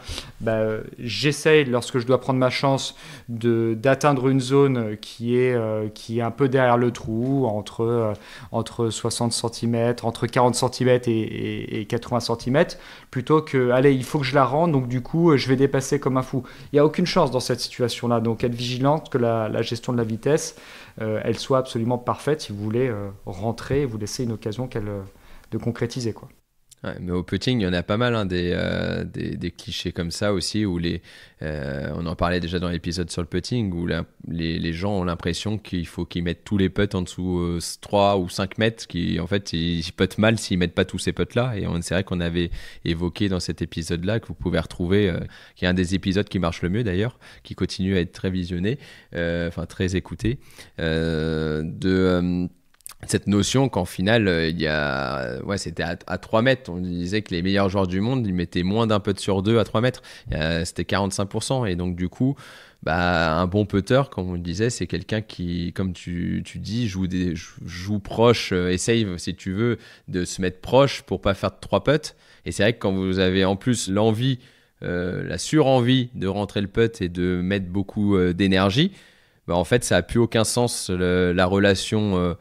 j'essaye lorsque je dois prendre ma chance d'atteindre une zone qui est un peu derrière le trou, entre 60 cm, entre 40 cm et 80 cm, plutôt que allez, il faut que je la rende, donc du coup je vais dépasser comme un fou. Il n'y a aucune chance dans cette situation-là, donc être vigilante que la gestion de la vitesse elle soit absolument parfaite si vous voulez rentrer et vous laisser une occasion de concrétiser, quoi. Ouais, mais au putting, il y en a pas mal des clichés comme ça aussi, où on en parlait déjà dans l'épisode sur le putting, où les gens ont l'impression qu'il faut qu'ils mettent tous les putts en dessous 3 ou 5 mètres, qui en fait ils puttent mal s'ils mettent pas tous ces putts-là. Et c'est vrai qu'on avait évoqué dans cet épisode-là, que vous pouvez retrouver, qui est un des épisodes qui marche le mieux d'ailleurs, qui continue à être très visionné, très écouté, cette notion qu'en finale, c'était à 3 mètres. On disait que les meilleurs joueurs du monde, ils mettaient moins d'un putt sur 2 à 3 mètres. C'était 45%. Et donc, du coup, un bon putter, comme on le disait, c'est quelqu'un qui, comme tu dis, joue proche, essaye, si tu veux, de se mettre proche pour pas faire de 3 putts. Et c'est vrai que quand vous avez en plus l'envie, la surenvie de rentrer le putt et de mettre beaucoup d'énergie, en fait, ça n'a plus aucun sens. La relation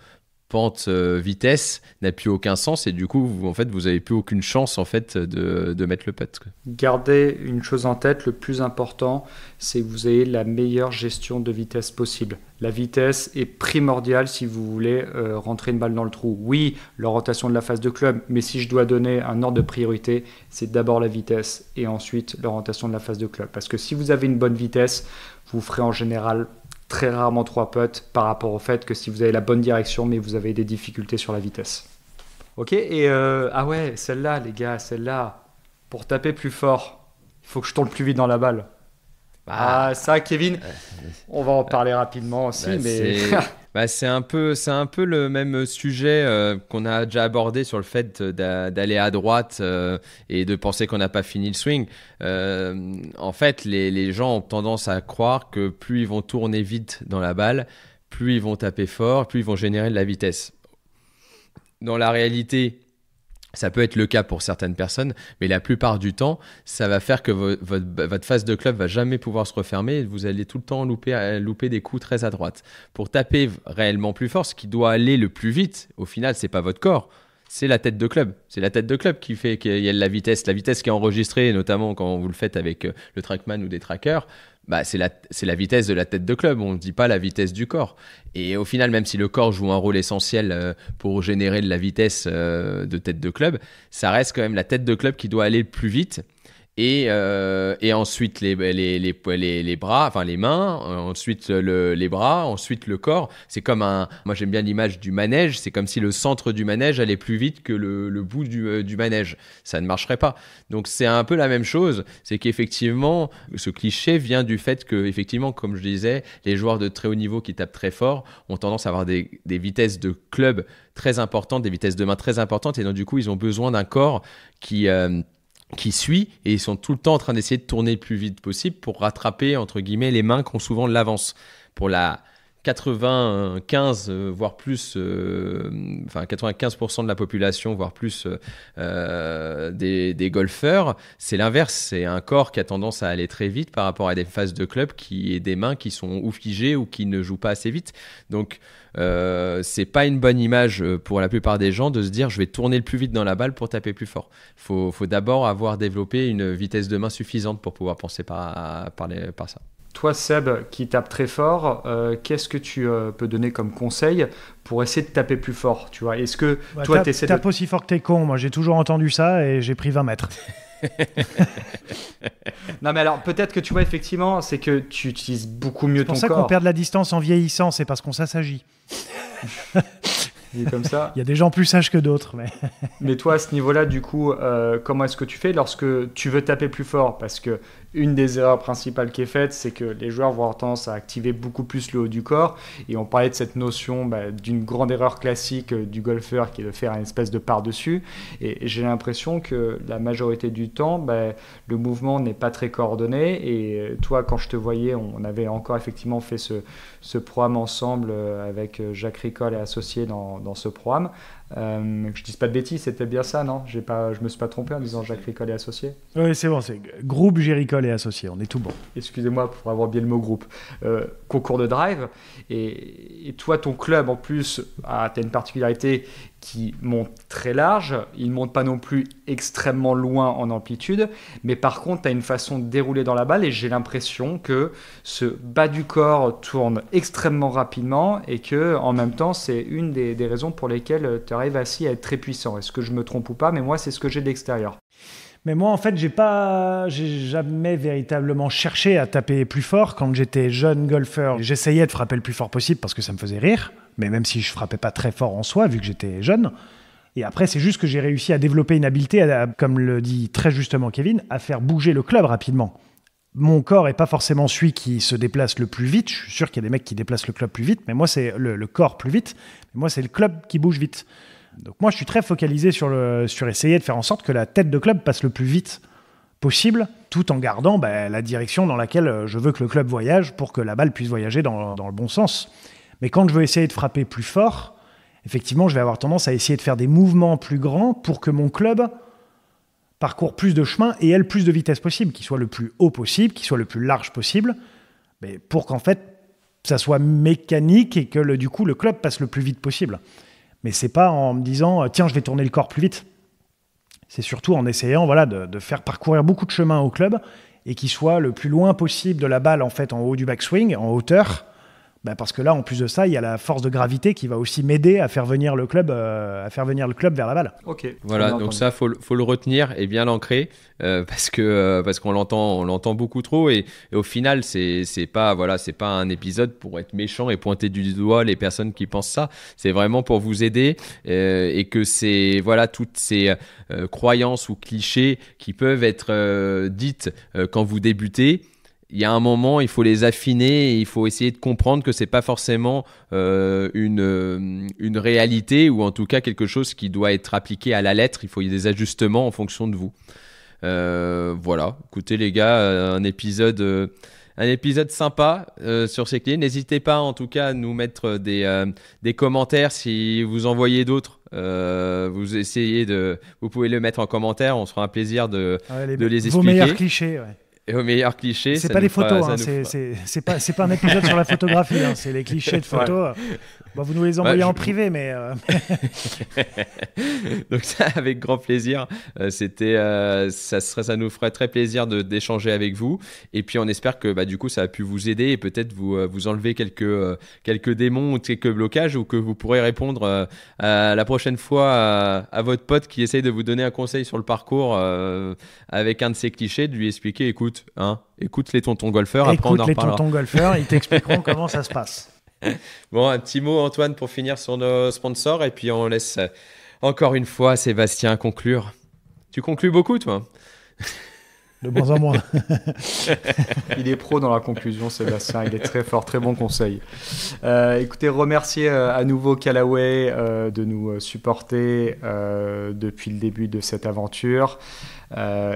pente-vitesse n'a plus aucun sens, et du coup vous avez plus aucune chance en fait de mettre le putt. Gardez une chose en tête, le plus important, c'est que vous ayez la meilleure gestion de vitesse possible. La vitesse est primordiale si vous voulez rentrer une balle dans le trou. Oui, l'orientation de la phase de club, mais si je dois donner un ordre de priorité, c'est d'abord la vitesse et ensuite l'orientation de la phase de club. Parce que si vous avez une bonne vitesse, vous ferez en général très rarement 3 putts par rapport au fait que si vous avez la bonne direction mais vous avez des difficultés sur la vitesse. Ok, et celle-là les gars, pour taper plus fort, il faut que je tourne plus vite dans la balle. Ça Kevin, on va en parler rapidement aussi, mais... c'est un peu le même sujet qu'on a déjà abordé sur le fait d'aller à droite et de penser qu'on n'a pas fini le swing. En fait, les gens ont tendance à croire que plus ils vont tourner vite dans la balle, plus ils vont taper fort, plus ils vont générer de la vitesse. Dans la réalité, ça peut être le cas pour certaines personnes, mais la plupart du temps, ça va faire que votre phase de club va jamais pouvoir se refermer et vous allez tout le temps louper des coups très à droite. Pour taper réellement plus fort, ce qui doit aller le plus vite, au final, c'est pas votre corps, c'est la tête de club. C'est la tête de club qui fait qu'il y a la vitesse qui est enregistrée, notamment quand vous le faites avec le TrackMan ou des trackers. C'est la vitesse de la tête de club, on ne dit pas la vitesse du corps. Et au final, même si le corps joue un rôle essentiel pour générer de la vitesse de tête de club, ça reste quand même la tête de club qui doit aller le plus vite. Et ensuite les bras, enfin les mains, ensuite les bras, ensuite le corps. C'est comme moi j'aime bien l'image du manège, c'est comme si le centre du manège allait plus vite que le bout du manège. Ça ne marcherait pas. Donc c'est un peu la même chose, c'est qu'effectivement ce cliché vient du fait que, effectivement, comme je disais, les joueurs de très haut niveau qui tapent très fort ont tendance à avoir des vitesses de club très importantes, des vitesses de main très importantes, et donc du coup ils ont besoin d'un corps qui suit, et ils sont tout le temps en train d'essayer de tourner le plus vite possible pour rattraper, entre guillemets, les mains qui ont souvent de l'avance. Pour la 95, voire plus, 95% de la population, voire plus des golfeurs, c'est l'inverse. C'est un corps qui a tendance à aller très vite par rapport à des phases de club et des mains qui sont ou figées ou qui ne jouent pas assez vite. Donc, c'est pas une bonne image pour la plupart des gens de se dire je vais tourner le plus vite dans la balle pour taper plus fort. Faut d'abord avoir développé une vitesse de main suffisante pour pouvoir penser par ça. Toi, Seb, qui tape très fort, qu'est-ce que tu peux donner comme conseil pour essayer de taper plus fort, tu vois? Est-ce que toi, tu essaies de... Tape aussi fort que t'es con. Moi, j'ai toujours entendu ça et j'ai pris 20 mètres. Non, mais alors, peut-être que tu vois, effectivement, c'est que tu utilises beaucoup mieux ton corps. C'est pour ça qu'on perd de la distance en vieillissant, c'est parce qu'on s'assagit. Dit comme ça. Il y a des gens plus sages que d'autres. Mais toi, à ce niveau-là, du coup, comment est-ce que tu fais lorsque tu veux taper plus fort? Parce que une des erreurs principales qui est faite, c'est que les joueurs vont avoir tendance à activer beaucoup plus le haut du corps. Et on parlait de cette notion d'une grande erreur classique du golfeur qui est de faire une espèce de par-dessus. Et j'ai l'impression que la majorité du temps, le mouvement n'est pas très coordonné. Et toi, quand je te voyais, on avait encore effectivement fait ce programme ensemble avec Jacques Ricol et associés dans ce programme. Que je dise pas de bêtises, c'était bien ça, non? Je me suis pas trompé en disant Jacques Ricol et associés. Oui, c'est bon, c'est groupe Géricol et associés, on est tout bon. Excusez-moi pour avoir bien le mot groupe. Concours de drive, et toi, ton club, en plus, tu as une particularité qui monte très large, il ne monte pas non plus extrêmement loin en amplitude, mais par contre, tu as une façon de dérouler dans la balle, et j'ai l'impression que ce bas du corps tourne extrêmement rapidement, et que en même temps, c'est une des raisons pour lesquelles tu arrives ainsi à être très puissant. Est-ce que je me trompe ou pas? Mais moi, c'est ce que j'ai de l'extérieur. Mais moi, en fait, j'ai jamais véritablement cherché à taper plus fort. Quand j'étais jeune golfeur, j'essayais de frapper le plus fort possible parce que ça me faisait rire. Mais même si je frappais pas très fort en soi, vu que j'étais jeune. Et après, c'est juste que j'ai réussi à développer une habileté, comme le dit très justement Kevin, à faire bouger le club rapidement. Mon corps est pas forcément celui qui se déplace le plus vite. Je suis sûr qu'il y a des mecs qui déplacent le club plus vite, mais moi, c'est le corps plus vite. Mais moi, c'est le club qui bouge vite. Donc moi, je suis très focalisé sur essayer de faire en sorte que la tête de club passe le plus vite possible, tout en gardant la direction dans laquelle je veux que le club voyage pour que la balle puisse voyager dans le bon sens. Mais quand je veux essayer de frapper plus fort, effectivement, je vais avoir tendance à essayer de faire des mouvements plus grands pour que mon club parcourt plus de chemin et ait le plus de vitesse possible, qu'il soit le plus haut possible, qu'il soit le plus large possible, mais pour qu'en fait, ça soit mécanique et que du coup, le club passe le plus vite possible. Mais c'est pas en me disant tiens, je vais tourner le corps plus vite. C'est surtout en essayant de faire parcourir beaucoup de chemin au club et qu'il soit le plus loin possible de la balle en fait en haut du backswing, en hauteur. Parce que là, en plus de ça, il y a la force de gravité qui va aussi m'aider à faire venir le club vers la balle. Ok. Voilà, donc ça, faut le retenir et bien l'ancrer parce qu'on l'entend beaucoup trop et au final, c'est pas un épisode pour être méchant et pointer du doigt les personnes qui pensent ça. C'est vraiment pour vous aider et que c'est toutes ces croyances ou clichés qui peuvent être dites quand vous débutez. Il y a un moment, il faut les affiner et il faut essayer de comprendre que c'est pas forcément une réalité ou en tout cas quelque chose qui doit être appliqué à la lettre. Il faut y avoir des ajustements en fonction de vous. Voilà. Écoutez les gars, un épisode sympa sur ces clés. N'hésitez pas en tout cas à nous mettre des commentaires si vous en voyez d'autres. Vous pouvez le mettre en commentaire. On se fera un plaisir de les expliquer. Vos meilleurs clichés, ouais. Et aux meilleurs clichés. C'est pas des photos, c'est pas un épisode sur la photographie, c'est les clichés de photos. Ouais. Vous nous les envoyez en privé, mais. Donc ça, avec grand plaisir. Ça nous ferait très plaisir d'échanger avec vous. Et puis on espère que du coup ça a pu vous aider et peut-être vous enlever quelques démons ou quelques blocages ou que vous pourrez répondre la prochaine fois à votre pote qui essaye de vous donner un conseil sur le parcours avec un de ces clichés, de lui expliquer écoute les tontons golfeurs, après on en reparlera. Écoute les tontons golfeurs, ils t'expliqueront comment ça se passe. Bon, un petit mot Antoine pour finir sur nos sponsors et puis on laisse encore une fois Sébastien conclure. Tu conclus beaucoup toi? De moins en moins. Il est pro dans la conclusion, Sébastien. Il est très fort, très bon conseil. Écoutez, remercier à nouveau Callaway de nous supporter depuis le début de cette aventure.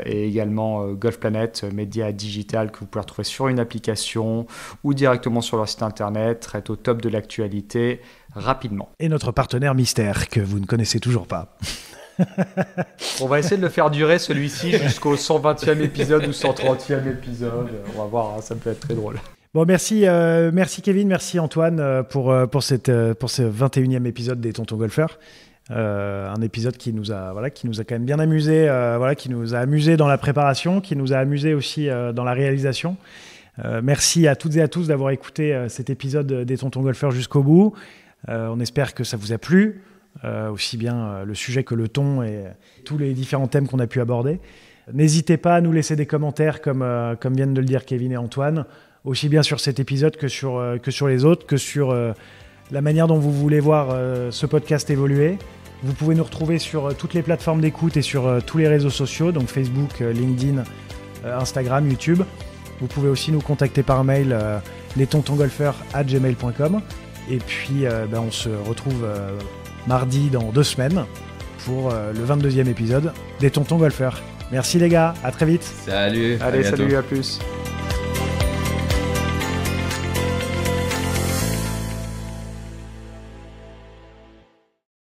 Et également Golf Planet, média digital que vous pouvez retrouver sur une application ou directement sur leur site internet, traite au top de l'actualité rapidement. Et notre partenaire mystère que vous ne connaissez toujours pas. On va essayer de le faire durer celui-ci jusqu'au 120e épisode ou 130e épisode. On va voir, ça peut être très drôle. Bon, merci Kevin, merci Antoine pour ce 21e épisode des Tontons Golfeurs. Un épisode qui nous a quand même bien amusé, qui nous a amusé dans la préparation, qui nous a amusé aussi dans la réalisation. Merci à toutes et à tous d'avoir écouté cet épisode des Tontons Golfeurs jusqu'au bout. On espère que ça vous a plu, aussi bien le sujet que le ton et tous les différents thèmes qu'on a pu aborder. N'hésitez pas à nous laisser des commentaires comme viennent de le dire Kevin et Antoine, aussi bien sur cet épisode que sur les autres, que sur la manière dont vous voulez voir ce podcast évoluer. Vous pouvez nous retrouver sur toutes les plateformes d'écoute et sur tous les réseaux sociaux, donc Facebook, LinkedIn, Instagram, YouTube. Vous pouvez aussi nous contacter par mail lestonsgolfeurs@gmail.com. Et puis on se retrouve mardi dans 2 semaines pour le 22e épisode des Tontons Golfeurs. Merci les gars, à très vite. Salut. Allez, salut, à plus.